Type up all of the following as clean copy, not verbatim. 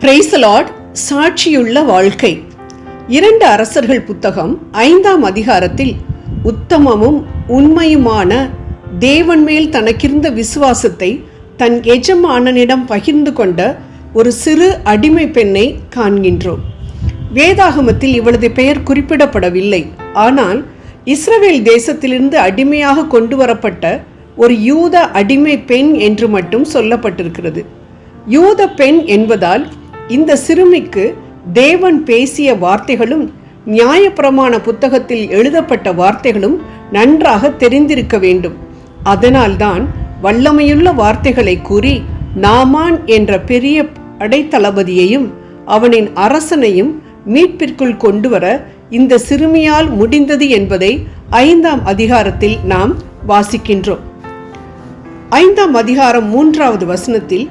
Praise the Lord. சாட்சியுள்ள வாழ்க்கை. 2 அரசர்கள் புத்தகம் 5ஆம் அதிகாரத்தில் உத்தமமும் உண்மையுமான தேவன் மேல் தனக்கிருந்த விசுவாசத்தை தன் எஜமானனிடம் பகிர்ந்து கொண்ட ஒரு சிறு அடிமை பெண்ணை காண்கின்றோம். வேதாகமத்தில் இவளது பெயர் குறிப்பிடப்படவில்லை. ஆனால் இஸ்ரவேல் தேசத்திலிருந்து அடிமையாக கொண்டு வரப்பட்ட ஒரு யூத அடிமை பெண் என்று மட்டும் சொல்லப்பட்டிருக்கிறது. யூத பெண் என்பதால் இந்த சிறுமிக்கு தேவன் பேசிய வார்த்தைகளும் நியாயப்பிரமாண புத்தகத்தில் எழுதப்பட்ட வார்த்தைகளும் நன்றாக தெரிந்திருக்க வேண்டும். அதனால்தான் வல்லமையுள்ள வார்த்தைகளை கூறி நாமான் என்ற பெரிய படைத்தளபதியையும் அவனின் அரசனையும் மீட்பிற்குள் கொண்டு வர இந்த சிறுமியால் முடிந்தது என்பதை 5ஆம் அதிகாரத்தில் நாம் வாசிக்கின்றோம். 5ஆம் அதிகாரம் 3வது வசனத்தில்,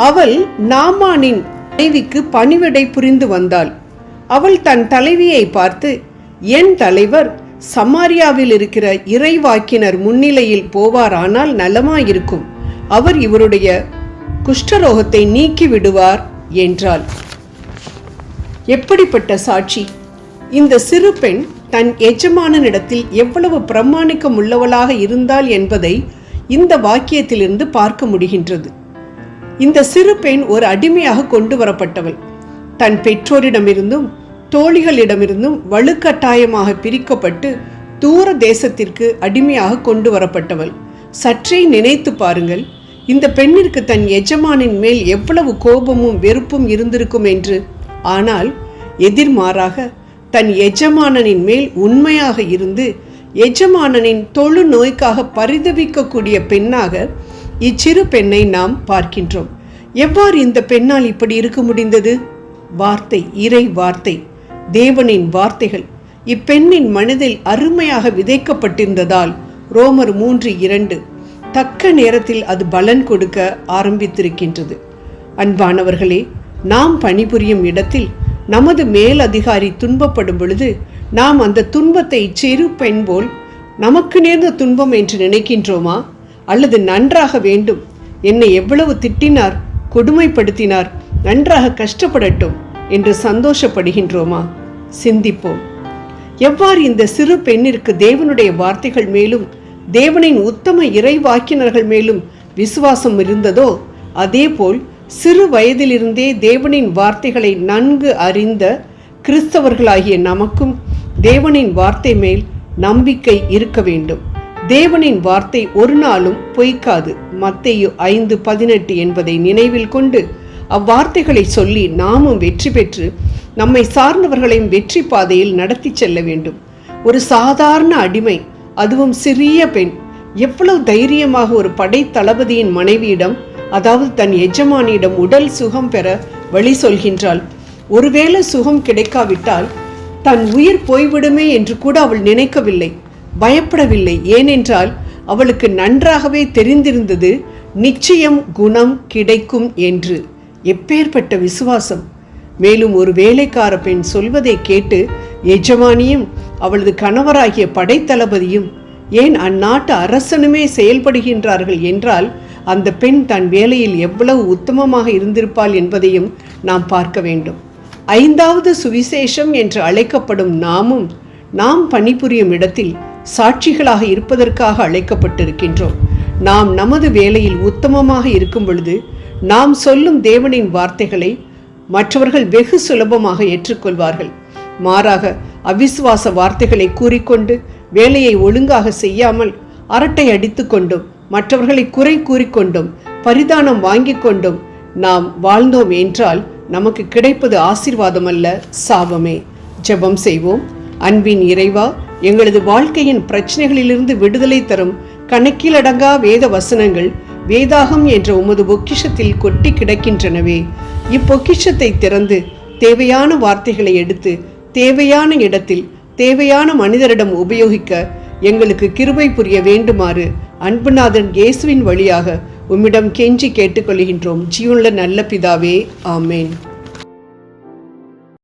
அவள் நாமானின் தலைவிக்கு பணிவிடை புரிந்து வந்தாள். அவள் தன் தலைவியை பார்த்து, என் தலைவர் சமாரியாவில் இருக்கிற இறைவாக்கினர் முன்னிலையில் போவாரானால் நலமாயிருக்கும், அவர் இவருடைய குஷ்டரோகத்தை நீக்கி விடுவார் என்றாள். எப்படிப்பட்ட சாட்சி! இந்த சிறு பெண் தன் எஜமானனிடத்தில் எவ்வளவு பிரமாணிக்கம் உள்ளவளாக இருந்தாள் என்பதை இந்த வாக்கியத்திலிருந்து பார்க்க முடிகின்றது. இந்த சிறு பெண் ஒரு அடிமையாக கொண்டு வரப்பட்டவள். தன் பெற்றோரிடமிருந்தும் தோழிகளிடமிருந்தும் வலுக்கட்டாயமாக பிரிக்கப்பட்டு தூர தேசத்திற்கு அடிமையாக கொண்டு வரப்பட்டவள். சற்றே நினைத்து பாருங்கள், இந்த பெண்ணிற்கு தன் எஜமானின் மேல் எவ்வளவு கோபமும் வெறுப்பும் இருந்திருக்கும் என்று. ஆனால் எதிர்மாறாக தன் எஜமானனின் மேல் உண்மையாக இருந்து எஜமானனின் தொழு நோய்க்காக பரிதவிக்கக்கூடிய பெண்ணாக இச்சிறு பெண்ணை நாம் பார்க்கின்றோம். எவ்வாறு இந்த பெண்ணால் இப்படி இருக்க முடிந்தது? வார்த்தை, இறை வார்த்தை, தேவனின் வார்த்தைகள் இப்பெண்ணின் மனதில் அருமையாக விதைக்கப்பட்டிருந்ததால் ரோமர் 3:2 தக்க நேரத்தில் அது பலன் கொடுக்க ஆரம்பித்திருக்கின்றது. அன்பானவர்களே, நாம் பணிபுரியும் இடத்தில் நமது மேல் அதிகாரி துன்பப்படும் பொழுது நாம் அந்த துன்பத்தை சிறு பெண் போல் நமக்கு நேர்ந்த துன்பம் என்று நினைக்கின்றோமா? அல்லது நன்றாக வேண்டும், என்னை எவ்வளவு திட்டினார், கொடுமைப்படுத்தினார், நன்றாக கஷ்டப்படட்டும் என்று சந்தோஷப்படுகின்றோமா? சிந்திப்போம். எவ்வாறு இந்த சிறு பெண்ணிற்கு தேவனுடைய வார்த்தைகள் மேலும் தேவனின் உத்தம இறைவாக்கினர்கள் மேலும் விசுவாசம் இருந்ததோ, அதேபோல் சிறு வயதிலிருந்தே தேவனின் வார்த்தைகளை நன்கு அறிந்த கிறிஸ்தவர்களாகிய நமக்கும் தேவனின் வார்த்தை மேல் நம்பிக்கை இருக்க வேண்டும். தேவனின் வார்த்தை ஒரு நாளும் பொய்க்காது. மத்தேயு 5:18 என்பதை நினைவில் கொண்டு அவ்வார்த்தைகளை சொல்லி நாமும் வெற்றி பெற்று நம்மை சார்ந்தவர்களையும் வெற்றி பாதையில் நடத்தி செல்ல வேண்டும். ஒரு சாதாரண அடிமை, அதுவும் சிறிய பெண், எவ்வளவு தைரியமாக ஒரு படை தளபதியின் மனைவியிடம், அதாவது தன் எஜமானியிடம் உடல் சுகம் பெற வழி சொல்கின்றாள். ஒருவேளை சுகம் கிடைக்காவிட்டால் தன் உயிர் போய்விடுமே என்று கூட அவள் நினைக்கவில்லை, பயப்படவில்லை. ஏனென்றால் அவளுக்கு நன்றாகவே தெரிந்திருந்தது நிச்சயம் குணம் கிடைக்கும் என்று. எப்பேற்பட்ட விசுவாசம்! மேலும் ஒரு வேலைக்கார பெண் சொல்வதை கேட்டு எஜமானியும் அவளது கணவராகிய படைத்தளபதியும், ஏன் அந்நாட்டு அரசனுமே செயல்படுகின்றார்கள் என்றால் அந்த பெண் தன் வேலையில் எவ்வளவு உத்தமமாக இருந்திருப்பாள் என்பதையும் நாம் பார்க்க வேண்டும். 5வது சுவிசேஷம் என்று அழைக்கப்படும் நாமும் நாம் பணிபுரியும் இடத்தில் சாட்சிகளாக இருப்பதற்காக அழைக்கப்பட்டிருக்கின்றோம். நாம் நமது வேலையில் உத்தமமாக இருக்கும் பொழுது நாம் சொல்லும் தேவனின் வார்த்தைகளை மற்றவர்கள் வெகு சுலபமாக ஏற்றுக்கொள்வார்கள். மாறாக அவிசுவாச வார்த்தைகளை கூறிக்கொண்டு வேலையை ஒழுங்காக செய்யாமல் அரட்டை அடித்து கொண்டும் மற்றவர்களை குறை கூறிக்கொண்டும் பரிதானம் வாங்கி கொண்டும் நாம் வாழ்ந்தோம் என்றால் நமக்கு கிடைப்பது ஆசீர்வாதம் அல்ல, சாபமே. ஜெபம் செய்வோம். அன்பின் இறைவா, எங்களது வாழ்க்கையின் பிரச்சனைகளிலிருந்து விடுதலை தரும் கணக்கிலடங்கா வேத வசனங்கள் வேதாகம் என்ற உமது பொக்கிஷத்தில் கொட்டி கிடக்கின்றனவே. இப்பொக்கிஷத்தை திறந்து தேவையான வார்த்தைகளை எடுத்து தேவையான இடத்தில் தேவையான மனிதரிடம் உபயோகிக்க எங்களுக்கு கிருபை புரிய வேண்டுமாறு அன்புநாதன் இயேசுவின் வழியாக உம்மிடம் கெஞ்சி கேட்டுக்கொள்கின்றோம். ஜீவனுள்ள நல்ல பிதாவே, ஆமேன்.